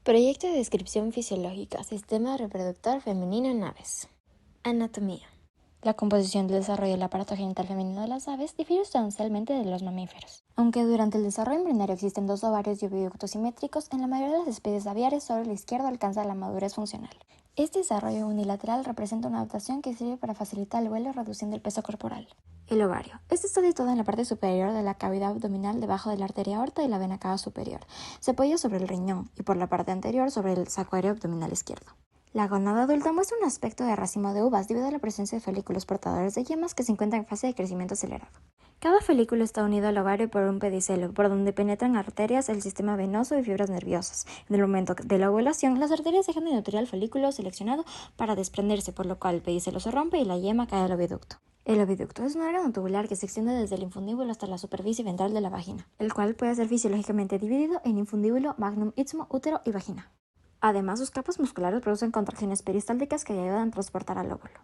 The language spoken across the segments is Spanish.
Proyecto de descripción fisiológica, sistema reproductor femenino en aves. Anatomía. La composición del desarrollo del aparato genital femenino de las aves difiere sustancialmente de los mamíferos. Aunque durante el desarrollo embrionario existen 2 ovarios y oviductos simétricos, en la mayoría de las especies aviares solo el izquierdo alcanza la madurez funcional. Este desarrollo unilateral representa una adaptación que sirve para facilitar el vuelo reduciendo el peso corporal. El ovario. Este está situado en la parte superior de la cavidad abdominal debajo de la arteria aorta y la vena cava superior. Se apoya sobre el riñón y por la parte anterior sobre el saco aéreo abdominal izquierdo. La gónada adulta muestra un aspecto de racimo de uvas debido a la presencia de folículos portadores de yemas que se encuentran en fase de crecimiento acelerado. Cada folículo está unido al ovario por un pedicelo, por donde penetran arterias, el sistema venoso y fibras nerviosas. En el momento de la ovulación, las arterias dejan de nutrir al folículo seleccionado para desprenderse, por lo cual el pedicelo se rompe y la yema cae al oviducto. El oviducto es un órgano tubular que se extiende desde el infundíbulo hasta la superficie ventral de la vagina, el cual puede ser fisiológicamente dividido en infundíbulo, magnum, istmo, útero y vagina. Además, sus capas musculares producen contracciones peristálticas que ayudan a transportar al óvulo.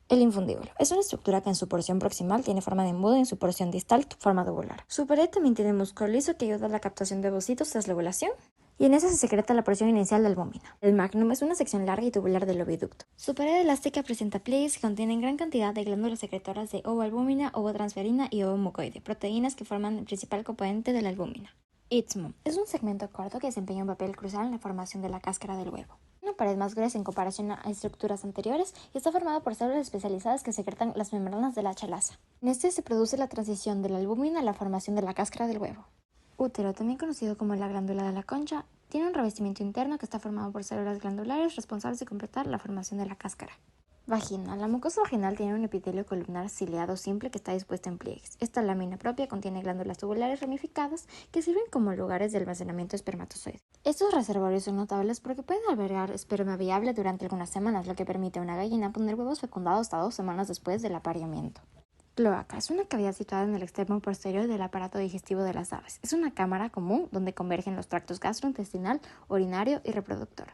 El infundíbulo es una estructura que en su porción proximal tiene forma de embudo y en su porción distal forma tubular. Su pared también tiene músculo liso que ayuda a la captación de ovocitos tras la ovulación, y en esa se secreta la porción inicial de albúmina. El magnum es una sección larga y tubular del oviducto. Su pared elástica presenta pliegues que contienen gran cantidad de glándulas secretoras de ovoalbúmina, ovotransferina y ovomucoide, proteínas que forman el principal componente de la albúmina. Istmo es un segmento corto que desempeña un papel crucial en la formación de la cáscara del huevo. Una pared más gruesa en comparación a estructuras anteriores y está formada por células especializadas que secretan las membranas de la chalaza. En este se produce la transición de la albúmina a la formación de la cáscara del huevo. Útero, también conocido como la glándula de la concha, tiene un revestimiento interno que está formado por células glandulares responsables de completar la formación de la cáscara. Vagina. La mucosa vaginal tiene un epitelio columnar ciliado simple que está dispuesto en pliegues. Esta lámina propia contiene glándulas tubulares ramificadas que sirven como lugares de almacenamiento de espermatozoides. Estos reservorios son notables porque pueden albergar esperma viable durante algunas semanas, lo que permite a una gallina poner huevos fecundados hasta 2 semanas después del apareamiento. Cloaca es una cavidad situada en el extremo posterior del aparato digestivo de las aves. Es una cámara común donde convergen los tractos gastrointestinal, urinario y reproductor.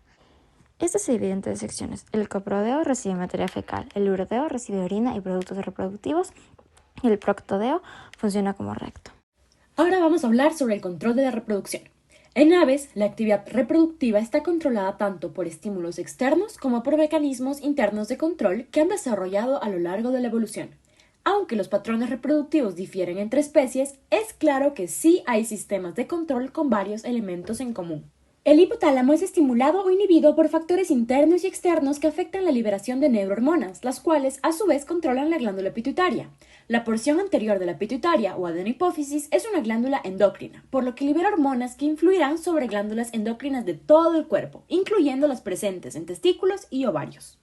Este se divide en 3 secciones. El coprodeo recibe materia fecal, el urodeo recibe orina y productos reproductivos y el proctodeo funciona como recto. Ahora vamos a hablar sobre el control de la reproducción. En aves, la actividad reproductiva está controlada tanto por estímulos externos como por mecanismos internos de control que han desarrollado a lo largo de la evolución. Aunque los patrones reproductivos difieren entre especies, es claro que sí hay sistemas de control con varios elementos en común. El hipotálamo es estimulado o inhibido por factores internos y externos que afectan la liberación de neurohormonas, las cuales a su vez controlan la glándula pituitaria. La porción anterior de la pituitaria o adenohipófisis es una glándula endocrina, por lo que libera hormonas que influirán sobre glándulas endocrinas de todo el cuerpo, incluyendo las presentes en testículos y ovarios.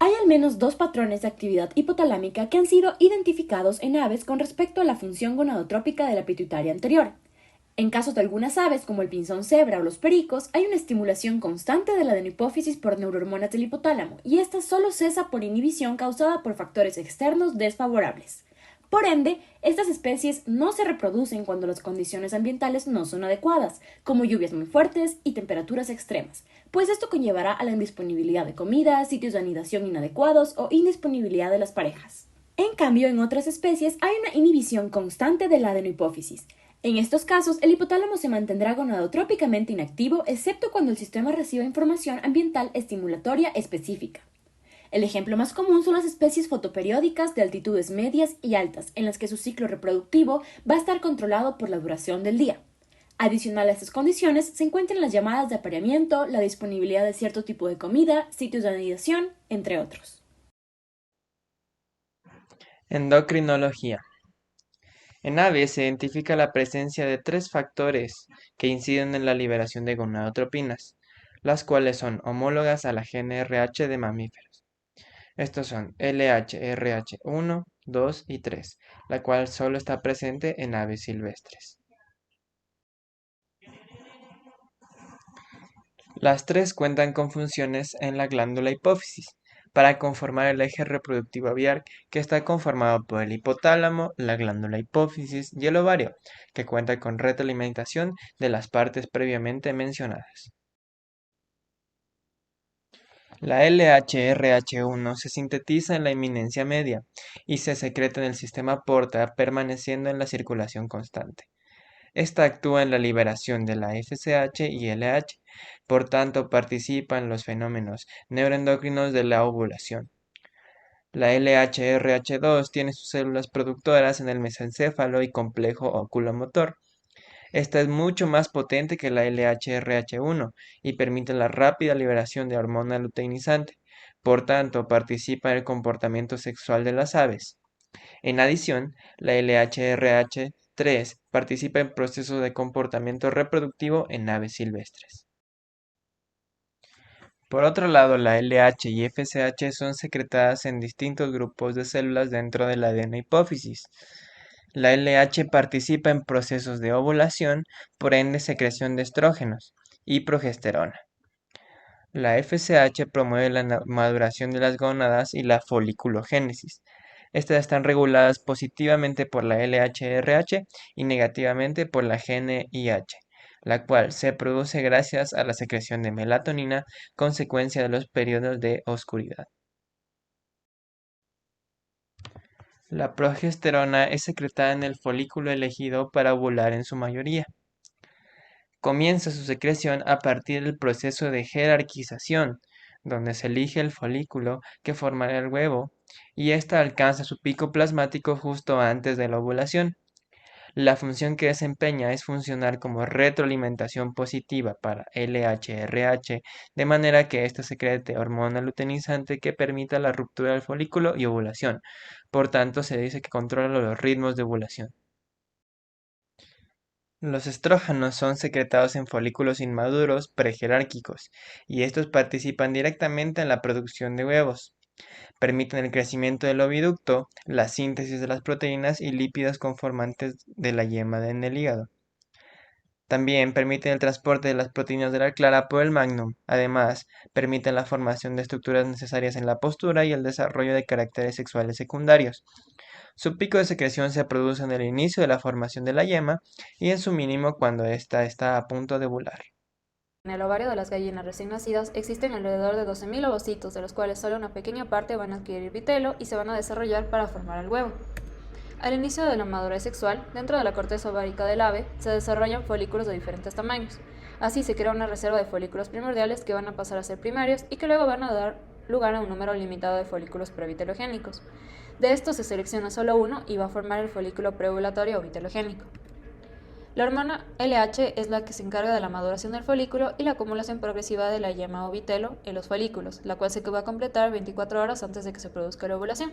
Hay al menos 2 patrones de actividad hipotalámica que han sido identificados en aves con respecto a la función gonadotrópica de la pituitaria anterior. En casos de algunas aves, como el pinzón cebra o los pericos, hay una estimulación constante de la adenohipófisis por neurohormonas del hipotálamo, y esta solo cesa por inhibición causada por factores externos desfavorables. Por ende, estas especies no se reproducen cuando las condiciones ambientales no son adecuadas, como lluvias muy fuertes y temperaturas extremas, pues esto conllevará a la indisponibilidad de comida, sitios de anidación inadecuados o indisponibilidad de las parejas. En cambio, en otras especies hay una inhibición constante de la adenohipófisis. En estos casos, el hipotálamo se mantendrá gonadotrópicamente inactivo, excepto cuando el sistema reciba información ambiental estimulatoria específica. El ejemplo más común son las especies fotoperiódicas de altitudes medias y altas, en las que su ciclo reproductivo va a estar controlado por la duración del día. Adicional a estas condiciones se encuentran las llamadas de apareamiento, la disponibilidad de cierto tipo de comida, sitios de anidación, entre otros. Endocrinología. En aves se identifica la presencia de 3 factores que inciden en la liberación de gonadotropinas, las cuales son homólogas a la GnRH de mamíferos. Estos son LH-RH1, 2 y 3, la cual solo está presente en aves silvestres. Las 3 cuentan con funciones en la glándula hipófisis para conformar el eje reproductivo aviar, que está conformado por el hipotálamo, la glándula hipófisis y el ovario, que cuenta con retroalimentación de las partes previamente mencionadas. La LH-RH1 se sintetiza en la eminencia media y se secreta en el sistema porta, permaneciendo en la circulación constante. Esta actúa en la liberación de la FSH y LH, por tanto participa en los fenómenos neuroendocrinos de la ovulación. La LHRH2 tiene sus células productoras en el mesencéfalo y complejo oculomotor. Esta es mucho más potente que la LHRH1 y permite la rápida liberación de hormona luteinizante. Por tanto, participa en el comportamiento sexual de las aves. En adición, la LHRH3 participa en procesos de comportamiento reproductivo en aves silvestres. Por otro lado, la LH y FSH son secretadas en distintos grupos de células dentro de la adeno hipófisis. La LH participa en procesos de ovulación, por ende secreción de estrógenos y progesterona. La FSH promueve la maduración de las gónadas y la foliculogénesis. Estas están reguladas positivamente por la LHRH y negativamente por la GNIH, la cual se produce gracias a la secreción de melatonina, consecuencia de los periodos de oscuridad. La progesterona es secretada en el folículo elegido para ovular en su mayoría. Comienza su secreción a partir del proceso de jerarquización, donde se elige el folículo que formará el huevo, y ésta alcanza su pico plasmático justo antes de la ovulación. La función que desempeña es funcionar como retroalimentación positiva para LHRH, de manera que ésta secrete hormona luteinizante que permita la ruptura del folículo y ovulación. Por tanto, se dice que controla los ritmos de ovulación. Los estrógenos son secretados en folículos inmaduros prejerárquicos, y estos participan directamente en la producción de huevos. Permiten el crecimiento del oviducto, la síntesis de las proteínas y lípidos conformantes de la yema en el hígado. También permiten el transporte de las proteínas de la clara por el magnum. Además, permiten la formación de estructuras necesarias en la postura y el desarrollo de caracteres sexuales secundarios. Su pico de secreción se produce en el inicio de la formación de la yema y en su mínimo cuando ésta está a punto de ovular. En el ovario de las gallinas recién nacidas existen alrededor de 12.000 ovocitos, de los cuales solo una pequeña parte van a adquirir vitelo y se van a desarrollar para formar el huevo. Al inicio de la madurez sexual, dentro de la corteza ovárica del ave, se desarrollan folículos de diferentes tamaños. Así se crea una reserva de folículos primordiales que van a pasar a ser primarios y que luego van a dar lugar a un número limitado de folículos previtelogénicos. De estos se selecciona solo uno y va a formar el folículo preovulatorio o vitelogénico. La hormona LH es la que se encarga de la maduración del folículo y la acumulación progresiva de la yema o vitelo en los folículos, la cual se va a completar 24 horas antes de que se produzca la ovulación.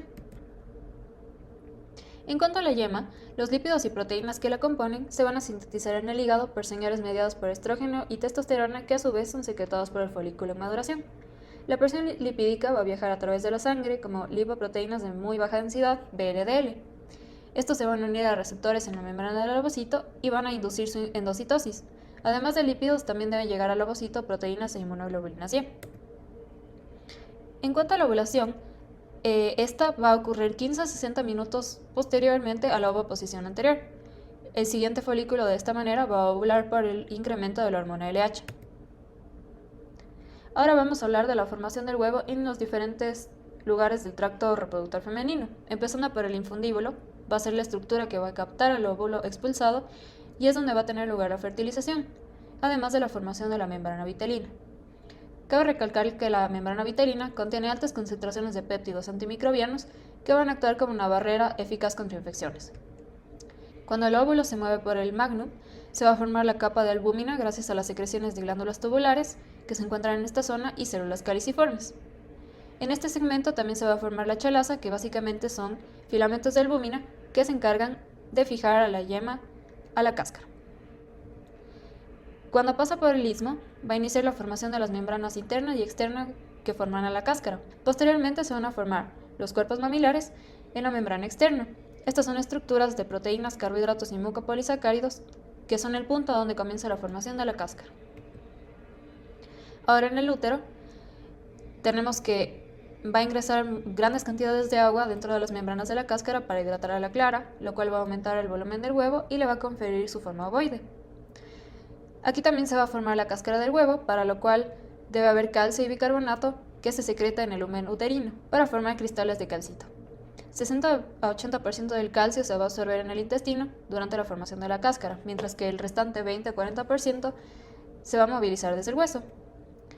En cuanto a la yema, los lípidos y proteínas que la componen se van a sintetizar en el hígado por señales mediados por estrógeno y testosterona que a su vez son secretados por el folículo en maduración. La presión lipídica va a viajar a través de la sangre como lipoproteínas de muy baja densidad, VLDL. Estos se van a unir a receptores en la membrana del ovocito y van a inducir su endocitosis. Además de lípidos, también deben llegar al ovocito proteínas e inmunoglobulinas Y. En cuanto a la ovulación, esta va a ocurrir 15 a 60 minutos posteriormente a la ovoposición anterior. El siguiente folículo de esta manera va a ovular por el incremento de la hormona LH. Ahora vamos a hablar de la formación del huevo en los diferentes lugares del tracto reproductor femenino. Empezando por el infundíbulo, va a ser la estructura que va a captar el óvulo expulsado y es donde va a tener lugar la fertilización, además de la formación de la membrana vitelina. Cabe recalcar que la membrana vitelina contiene altas concentraciones de péptidos antimicrobianos que van a actuar como una barrera eficaz contra infecciones. Cuando el óvulo se mueve por el magnum, se va a formar la capa de albúmina gracias a las secreciones de glándulas tubulares que se encuentran en esta zona y células caliciformes. En este segmento también se va a formar la chalaza, que básicamente son filamentos de albúmina que se encargan de fijar a la yema a la cáscara. Cuando pasa por el istmo, va a iniciar la formación de las membranas internas y externas que forman a la cáscara. Posteriormente se van a formar los cuerpos mamilares en la membrana externa. Estas son estructuras de proteínas, carbohidratos y mucopolisacáridos que son el punto donde comienza la formación de la cáscara. Ahora en el útero tenemos que va a ingresar grandes cantidades de agua dentro de las membranas de la cáscara para hidratar a la clara, lo cual va a aumentar el volumen del huevo y le va a conferir su forma ovoide. Aquí también se va a formar la cáscara del huevo, para lo cual debe haber calcio y bicarbonato que se secreta en el lumen uterino para formar cristales de calcito. 60 a 80% del calcio se va a absorber en el intestino durante la formación de la cáscara, mientras que el restante 20 a 40% se va a movilizar desde el hueso.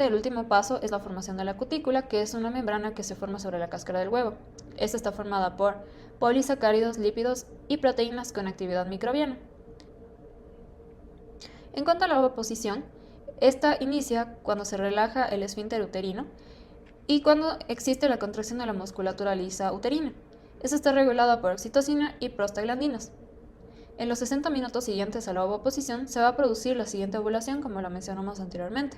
El último paso es la formación de la cutícula, que es una membrana que se forma sobre la cáscara del huevo. Esta está formada por polisacáridos, lípidos y proteínas con actividad microbiana. En cuanto a la ovoposición, esta inicia cuando se relaja el esfínter uterino y cuando existe la contracción de la musculatura lisa uterina. Esta está regulada por oxitocina y prostaglandinas. En los 60 minutos siguientes a la ovoposición se va a producir la siguiente ovulación, como lo mencionamos anteriormente.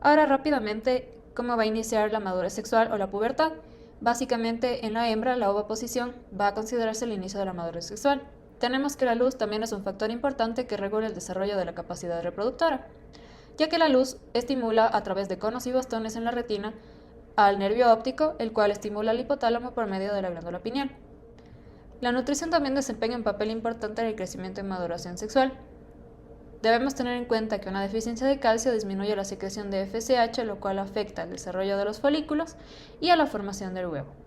Ahora rápidamente, ¿cómo va a iniciar la madurez sexual o la pubertad? Básicamente, en la hembra, la ovoposición va a considerarse el inicio de la madurez sexual. Tenemos que la luz también es un factor importante que regula el desarrollo de la capacidad reproductora, ya que la luz estimula a través de conos y bastones en la retina al nervio óptico, el cual estimula al hipotálamo por medio de la glándula pineal. La nutrición también desempeña un papel importante en el crecimiento y maduración sexual. Debemos tener en cuenta que una deficiencia de calcio disminuye la secreción de FSH, lo cual afecta al desarrollo de los folículos y a la formación del huevo.